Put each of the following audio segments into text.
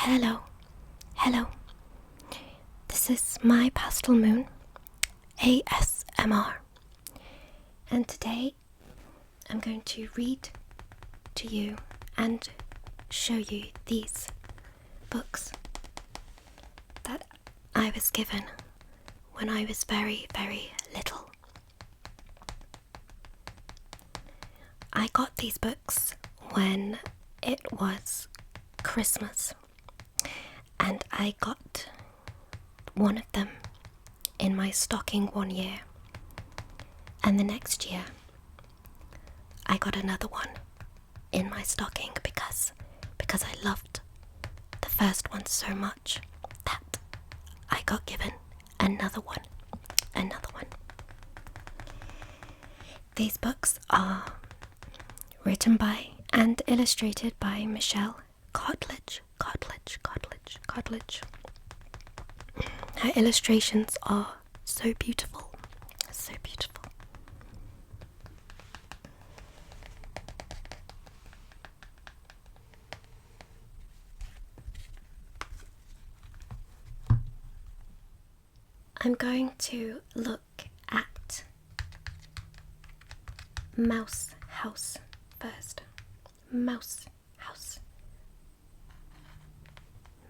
Hello, hello. This is my pastel moon, ASMR. And today I'm going to read to you and show you these books that I was given when I was very, very little. I got these books when it was Christmas, and I got one of them in my stocking one year, and the next year I got another one in my stocking because I loved the first one so much that I got given another one. These books are written by and illustrated by Michelle Cartlidge. Her illustrations are so beautiful, so beautiful. I'm going to look at Mouse House first. Mouse House.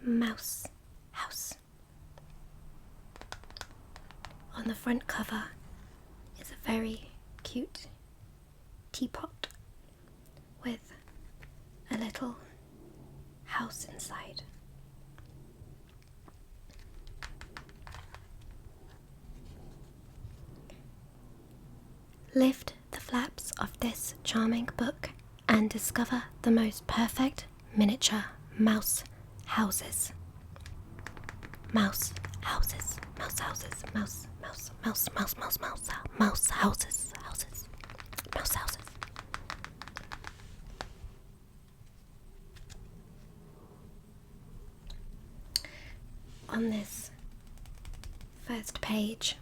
Mouse House. On the front cover is a very cute teapot with a little house inside. Lift the flaps of this charming book and discover the most perfect miniature mouse houses. Mouse houses, mouse houses, mouse houses, mouse houses. On this first page,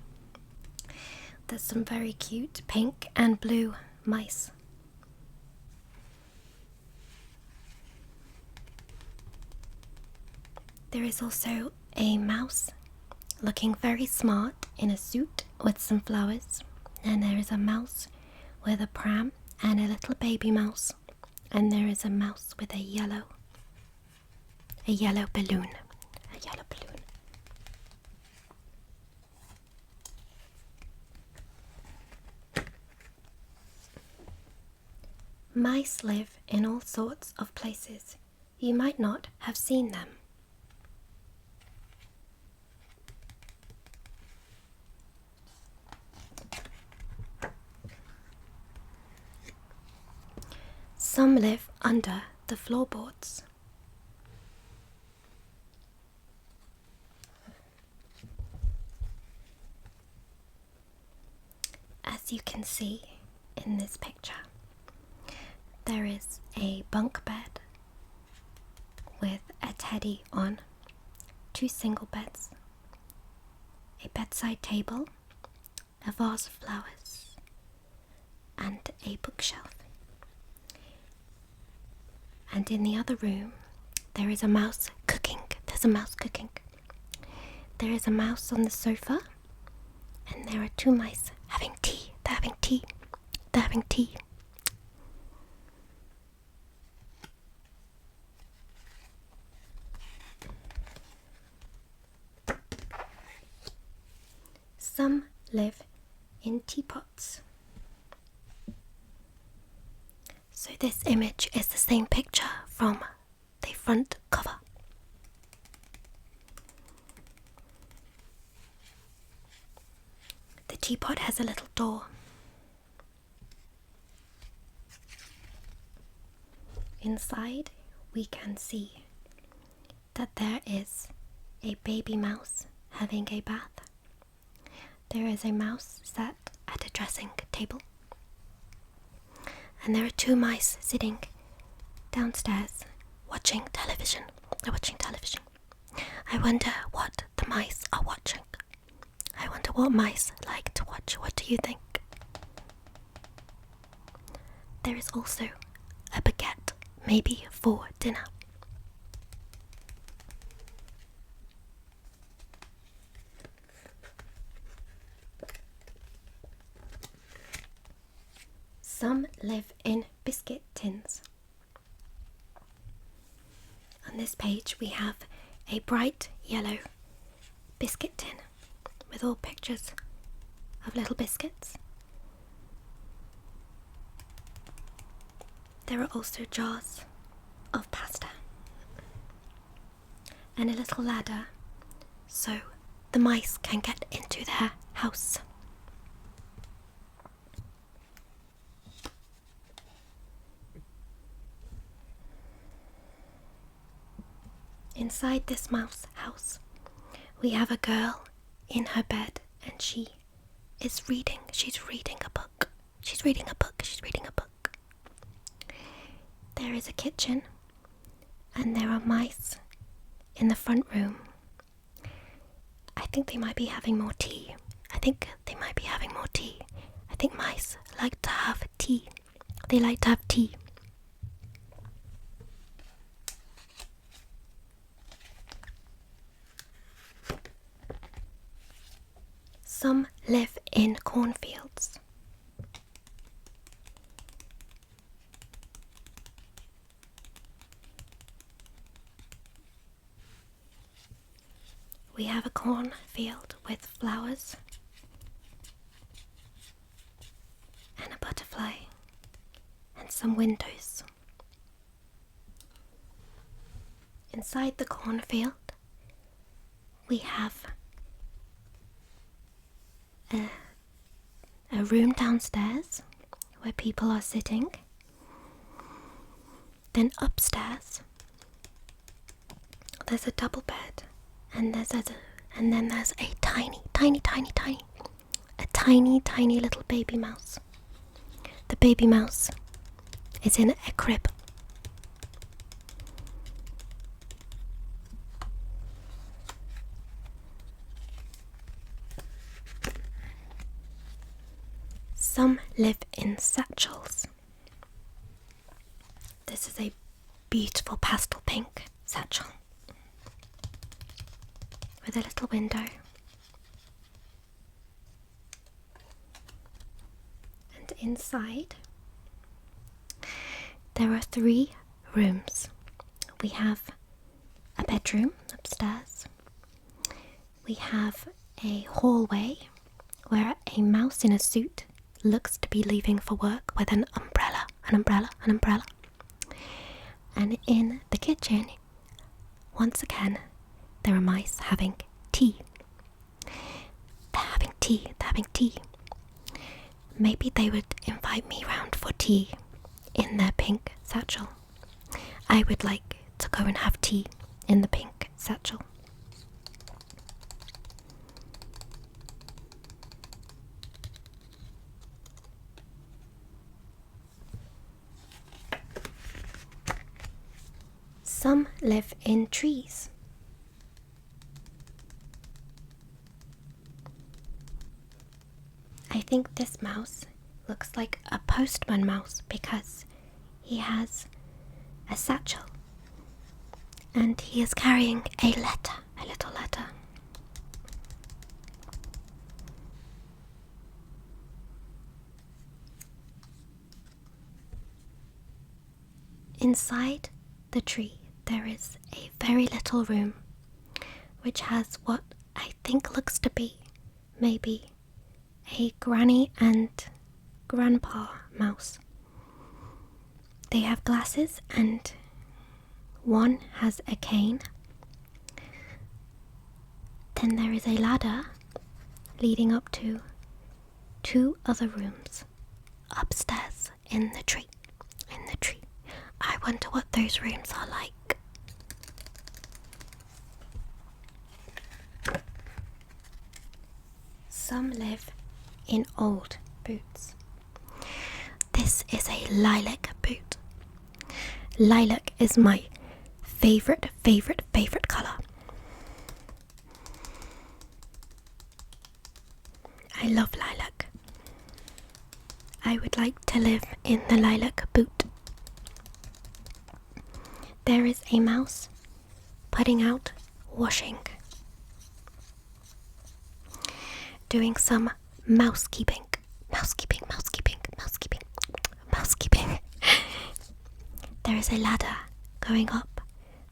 there's some very cute pink and blue mice. There is also a mouse looking very smart in a suit with some flowers, and there is a mouse with a pram and a little baby mouse, and there is a mouse with a yellow balloon. Mice live in all sorts of places. You might not have seen them. Some live under the floorboards. As you can see in this picture, there is a bunk bed with a teddy on, 2 single beds, a bedside table, a vase of flowers, and a bookshelf. And in the other room, there is a mouse cooking. There is a mouse on the sofa, and there are 2 mice having tea. They're having tea. Some live in teapots. So this image is the same picture from the front cover. The teapot has a little door. Inside, we can see that there is a baby mouse having a bath. There is a mouse sat at a dressing table. And there are 2 mice sitting downstairs watching television. They're watching television. I wonder what the mice are watching. I wonder what mice like to watch. What do you think? There is also a baguette, maybe for dinner. Some live in biscuit tins. On this page we have a bright yellow biscuit tin with all pictures of little biscuits. There are also jars of pasta and a little ladder so the mice can get into their house. Inside this mouse house, we have a girl in her bed and she is reading. She's reading a book. She's reading a book. She's reading a book. There is a kitchen and there are mice in the front room. I think they might be having more tea. I think mice like to have tea. They like to have tea. Some live in cornfields. We have a cornfield with flowers and a butterfly and some windows. Inside the cornfield, we have a room downstairs where people are sitting. Then upstairs, there's a double bed, and then there's a tiny little baby mouse. The baby mouse is in a crib. Some live in satchels. This is a beautiful pastel pink satchel with a little window. And inside there are 3 rooms. We have a bedroom upstairs. We have a hallway where a mouse in a suit looks to be leaving for work with an umbrella. And in the kitchen, once again, there are mice having tea. They're having tea. Maybe they would invite me round for tea in their pink satchel. I would like to go and have tea in the pink satchel. Some live in trees. I think this mouse looks like a postman mouse because he has a satchel and he is carrying a little letter. Inside the tree there is a very little room which has what I think looks to be maybe a granny and grandpa mouse. They have glasses and one has a cane. Then there is a ladder leading up to 2 other rooms upstairs in the tree. I wonder what those rooms are like. Some live in old boots. This is a lilac boot. Lilac is my favorite colour. I love lilac. I would like to live in the lilac boot. There is a mouse putting out washing, doing some mousekeeping. there is a ladder going up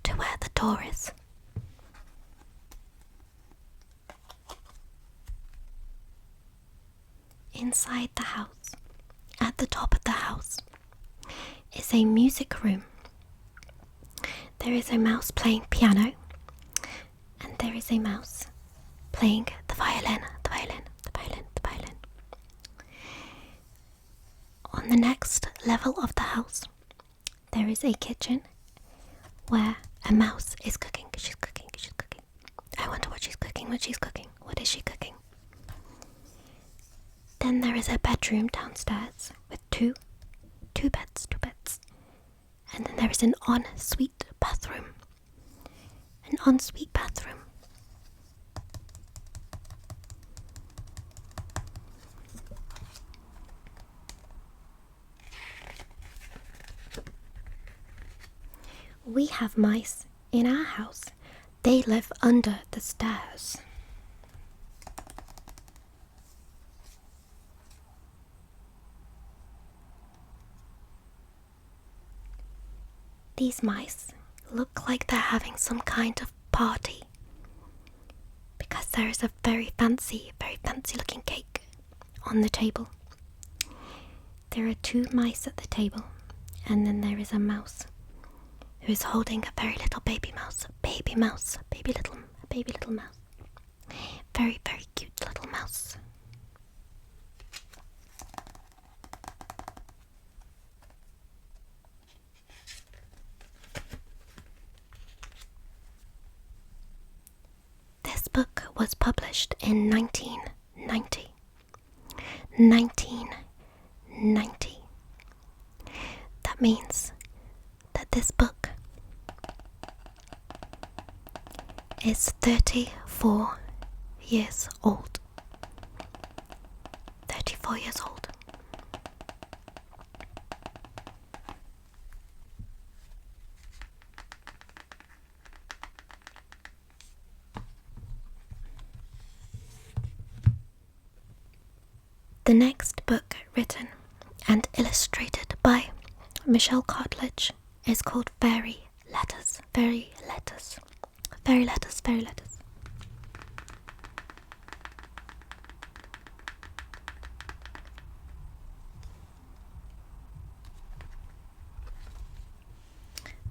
to where the door is. Inside the house, at the top of the house, is a music room. There is a mouse playing piano, and there is a mouse playing the violin, the violin, the violin, the violin. On the next level of the house, there is a kitchen where a mouse is cooking. She's cooking, she's cooking. I wonder what she's cooking, what she's cooking. What is she cooking? Then there is a bedroom downstairs with two beds. And then there is an ensuite bathroom. An ensuite bathroom. We have mice in our house. They live under the stairs. These mice look like they're having some kind of party because there is a very fancy looking cake on the table. There are 2 mice at the table, and then there is a mouse who is holding a very little baby mouse, baby little mouse. Very, very cute little mouse. This book was published in 1990. 1990. That means that this book is 34 years old. 34 years old. The next book written and illustrated by Michelle Cartlidge is called Fairy Letters. Fairy Letters. Fairy Letters. Fairy Letters.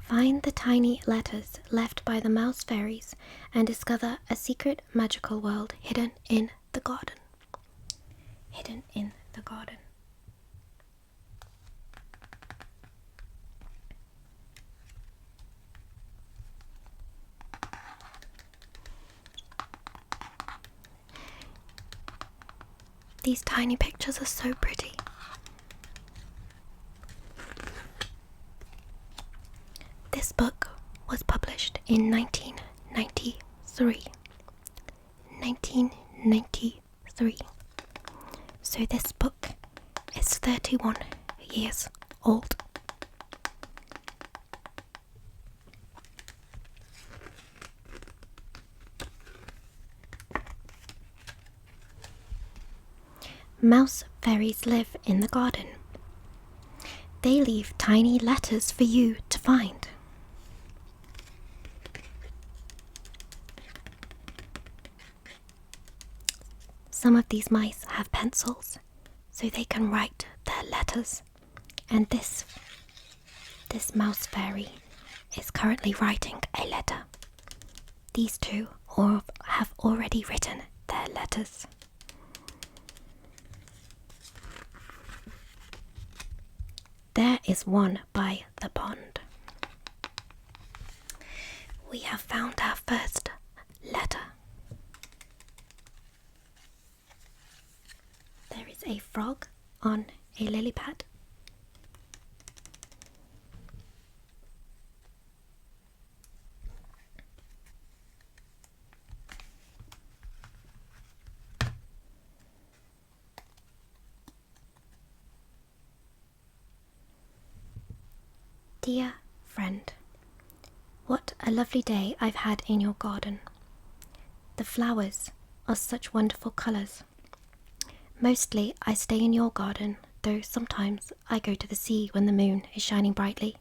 Find the tiny letters left by the mouse fairies and discover a secret magical world hidden in the garden. Hidden in the garden. These tiny pictures are so pretty. This book was published in 1993. 1993. So this book is 31 years old. Mouse fairies live in the garden. They leave tiny letters for you to find. Some of these mice have pencils, so they can write their letters. And this mouse fairy is currently writing a letter. These 2 have already written their letters. There is one by the pond. We have found our first letter. There is a frog on a lily pad. Dear friend, what a lovely day I've had in your garden. The flowers are such wonderful colours. Mostly I stay in your garden, though sometimes I go to the sea when the moon is shining brightly.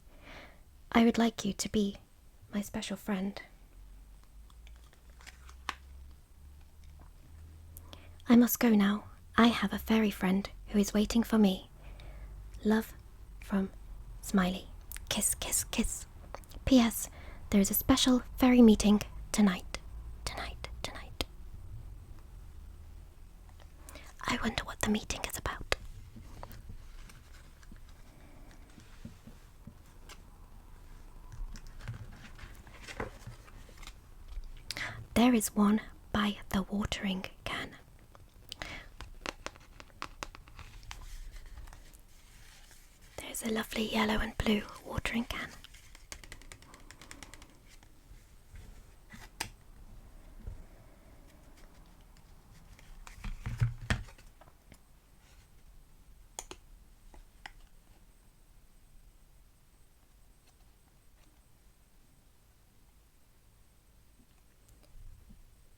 I would like you to be my special friend. I must go now. I have a fairy friend who is waiting for me. Love from Smiley. Kiss, kiss, kiss. P.S. There is a special fairy meeting tonight. Tonight. I wonder what the meeting is about. There is one by the watering can. There's a lovely yellow and blue watering can.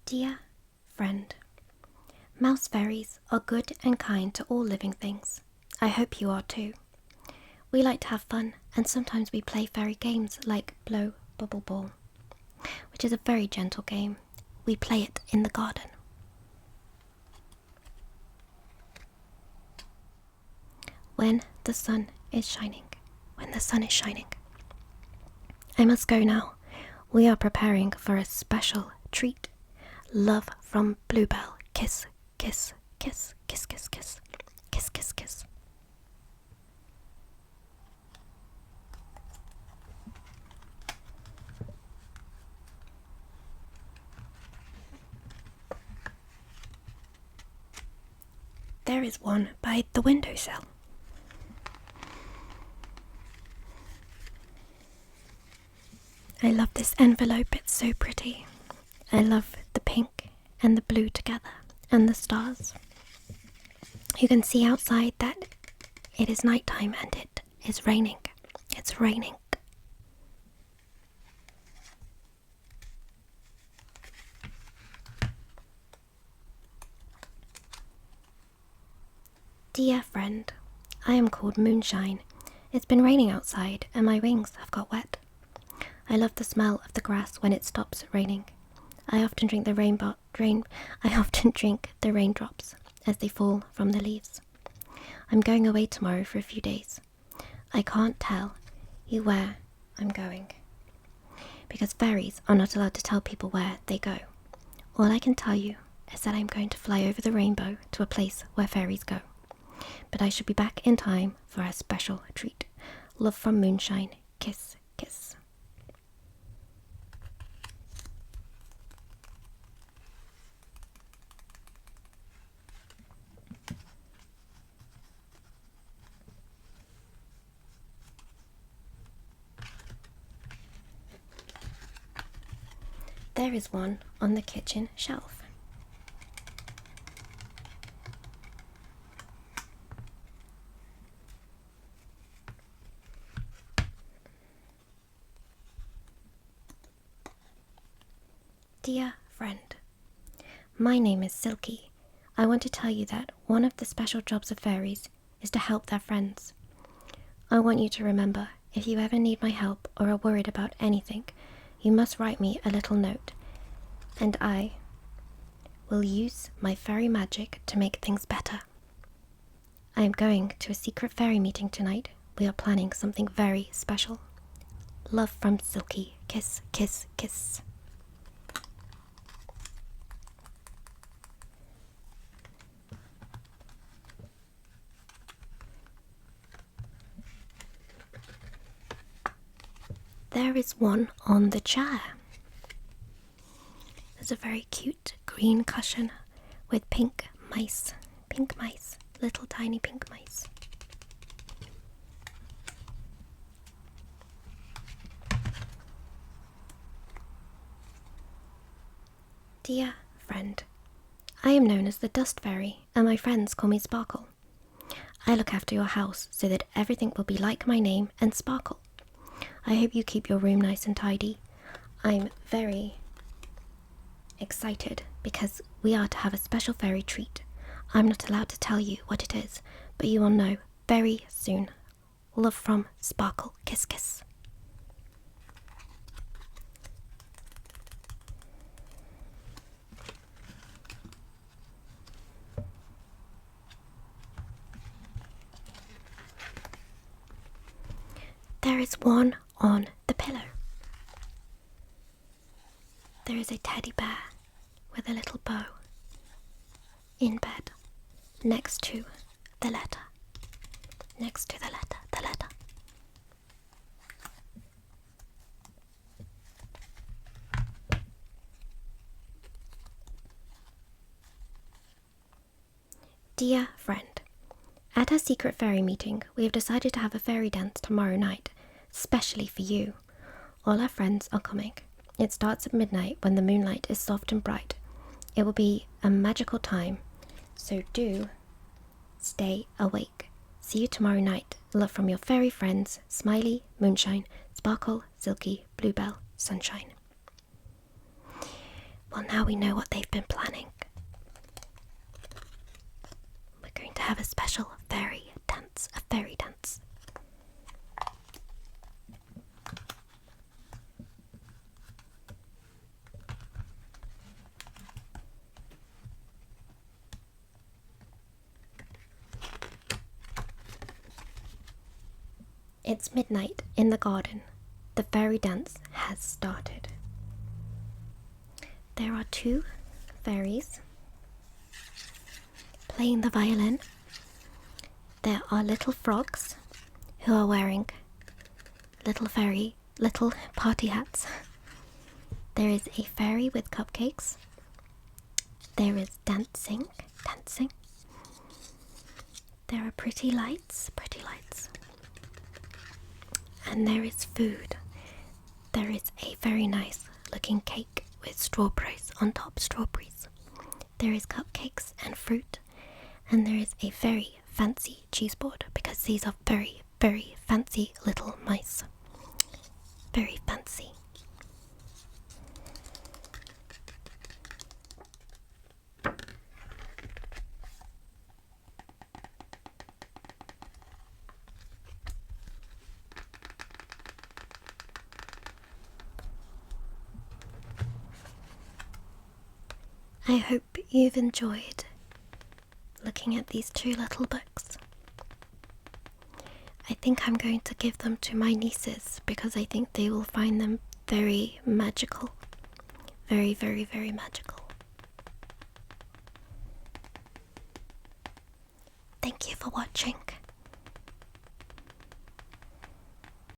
Dear friend, mouse fairies are good and kind to all living things. I hope you are too. We like to have fun, and sometimes we play fairy games like Blow Bubble Ball, which is a very gentle game. We play it in the garden. When the sun is shining. I must go now. We are preparing for a special treat. Love from Bluebell. Kiss, kiss, kiss, kiss, kiss, kiss, kiss, kiss, kiss. There is one by the windowsill. I love this envelope, it's so pretty. I love the pink and the blue together, and the stars. You can see outside that it is nighttime and it is raining. It's raining. Dear friend, I am called Moonshine. It's been raining outside and my wings have got wet. I love the smell of the grass when it stops raining. I often drink the raindrops as they fall from the leaves. I'm going away tomorrow for a few days. I can't tell you where I'm going, because fairies are not allowed to tell people where they go. All I can tell you is that I'm going to fly over the rainbow to a place where fairies go. But I should be back in time for a special treat. Love from Moonshine. Kiss, kiss. There is one on the kitchen shelf. Dear friend, my name is Silky. I want to tell you that one of the special jobs of fairies is to help their friends. I want you to remember, if you ever need my help or are worried about anything, you must write me a little note, and I will use my fairy magic to make things better. I am going to a secret fairy meeting tonight. We are planning something very special. Love from Silky. Kiss, kiss, kiss. There is one on the chair. There's a very cute green cushion with pink mice, little tiny pink mice. Dear friend, I am known as the Dust Fairy, and my friends call me Sparkle. I look after your house so that everything will be like my name and sparkle. I hope you keep your room nice and tidy. I'm very excited because we are to have a special fairy treat. I'm not allowed to tell you what it is, but you will know very soon. Love from Sparkle. Kiss, kiss. there is one on the pillow. There is a teddy bear with a little bow in bed next to the letter. Next to the letter, the letter. Dear friend, at our secret fairy meeting, we have decided to have a fairy dance tomorrow night, specially for you. All our friends are coming. It starts at midnight when the moonlight is soft and bright. It will be a magical time, so do stay awake. See you tomorrow night. Love from your fairy friends, Smiley, Moonshine, Sparkle, Silky, Bluebell, Sunshine. Well, now we know what they've been planning. We're going to have a special fairy dance, a fairy dance. It's midnight in the garden. The fairy dance has started. There are 2 fairies playing the violin. There are little frogs who are wearing little party hats. There is a fairy with cupcakes. There is dancing. There are pretty lights. And there is food. There is a very nice looking cake with strawberries on top, There is cupcakes and fruit. And there is a very fancy cheese board because these are very, very fancy little mice. Very fancy. I hope you've enjoyed looking at these 2 little books. I think I'm going to give them to my nieces because I think they will find them very magical. Very, very, very magical. Thank you for watching.